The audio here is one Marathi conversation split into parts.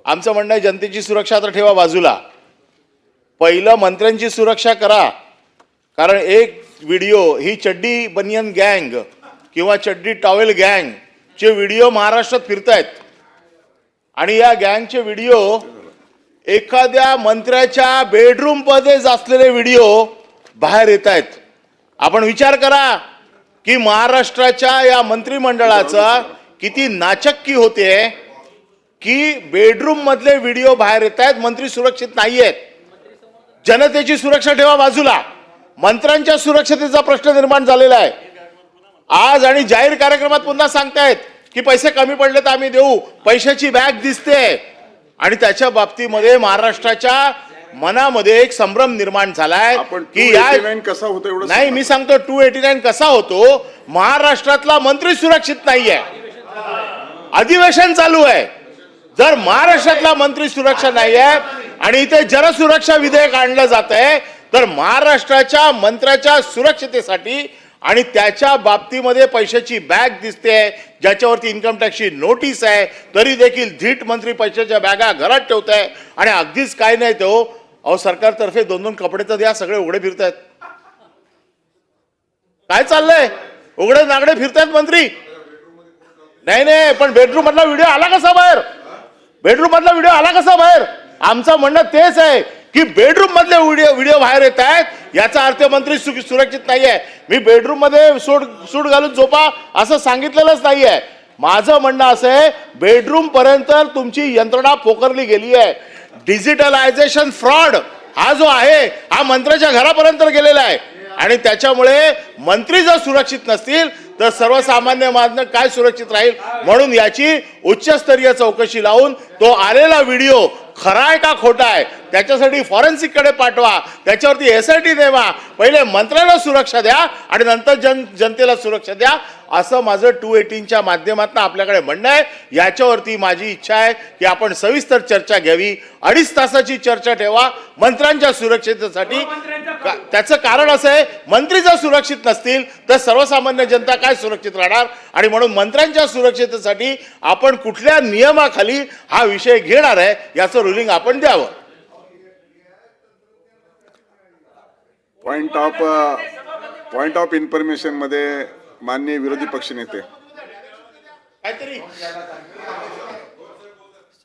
आमचं म्हणणं आहे जनतेची सुरक्षा तर ठेवा बाजूला, पहिलं मंत्र्यांची सुरक्षा करा. कारण एक व्हिडिओ ही चड्डी बनियन गँग किंवा चड्डी टॉवेल गँगचे व्हिडिओ महाराष्ट्रात फिरतायत आणि या गँगचे व्हिडिओ एखाद्या मंत्र्याच्या बेडरूममध्ये असलेले व्हिडिओ बाहेर येत आहेत. आपण विचार करा की महाराष्ट्राच्या या मंत्रिमंडळाचा किती नाचक्की होते की बेडरूम मधले व्हिडिओ बाहेर येत आहेत. मंत्री सुरक्षित नाही आहेत. जनतेची सुरक्षा ठेवा बाजूला, मंत्र्यांच्या सुरक्षतेचा प्रश्न निर्माण झालेला आहे आज. आणि जाहीर कार्यक्रमात पुन्हा सांगतायत की पैसे कमी पडले तर आम्ही देऊ, पैशाची बॅग दिसते आणि त्याच्या बाबतीमध्ये महाराष्ट्राच्या मनामध्ये एक संभ्रम निर्माण झालाय की या कसा होतो एवढं नाही. मी सांगतो 289 कसा होतो. महाराष्ट्रातला मंत्री सुरक्षित नाहीये, अधिवेशन चालू आहे. जर महाराष्ट्रातला मंत्री सुरक्षा नाही आहे आणि इथे जनसुरक्षा विधेयक आणलं जात आहे तर महाराष्ट्राच्या मंत्र्याच्या सुरक्षतेसाठी आणि त्याच्या बाबतीमध्ये पैशाची बॅग दिसते ज्याच्यावरती इन्कम टॅक्सची नोटीस आहे तरी देखील धीट मंत्री पैशाच्या बॅगा घरात ठेवत आहे. आणि अगदीच काय नाही तो अहो सरकारतर्फे 2-2 कपडे तर द्या, सगळे उघडे फिरतायत. काय चाललंय? उघडे नागडे फिरतायत मंत्री. नाही पण बेडरूम मधला व्हिडिओ आला कसा बाहेर? बेडरूम मधला व्हिडिओ आला कसा बाहेर? आमचं म्हणणं तेच आहे की बेडरूम मधले व्हिडिओ बाहेर येत आहेत याचा अर्थ मंत्री सुरक्षित नाहीये. मी बेडरूम मध्ये सूट घालून झोपा असं सांगितलेलंच नाहीये. माझं म्हणणं असं आहे बेडरूम पर्यंत तुमची यंत्रणा पोखरली गेली आहे. डिजिटलायझेशन फ्रॉड हा जो आहे हा मंत्र्याच्या घरापर्यंत गेलेला आहे आणि त्याच्यामुळे मंत्री जर सुरक्षित नसतील तर सर्वसामान्य माणूस काय सुरक्षित राहील. म्हणून याची उच्चस्तरीय चौकशी लावून तो आलेला व्हिडिओ खरा आहे का खोटा आहे त्याच्यासाठी फॉरेन्सिक कडे पाठवा, त्याच्यावरती SIT नेमा. पहिले मंत्र्याला सुरक्षा द्या आणि नंतर जनतेला सुरक्षा द्या असं माझं 218च्या माध्यमातून आपल्याकडे म्हणणं आहे. याच्यावरती माझी इच्छा आहे की आपण सविस्तर चर्चा घ्यावी. 2.5 तासाची चर्चा ठेवा मंत्र्यांच्या सुरक्षेसाठी. त्याचं कारण असं आहे मंत्री जर सुरक्षित नसतील तर सर्वसामान्य जनता काय सुरक्षित राहणार. आणि म्हणून मंत्र्यांच्या सुरक्षेसाठी आपण कुठल्या नियमाखाली हा विषय घेणार आहे याचं रुलिंग आपण द्यावं. पॉइंट ऑफ इन्फॉर्मेशन मध्ये माननीय विरोधी पक्षनेते काहीतरी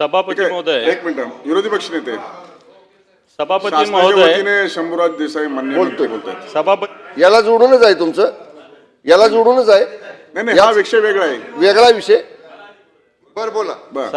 सभापती महोदय, एक मिनिट. विरोधी पक्षनेते सभापती महोदय, शंभूराज देसाई मान्य बोलतोय. सभापती याला जोडूनच आहे तुमचं, याला जोडूनच आहे. नाही हा विषय वेगळा आहे, वेगळा विषय. बरं बोला. बरं.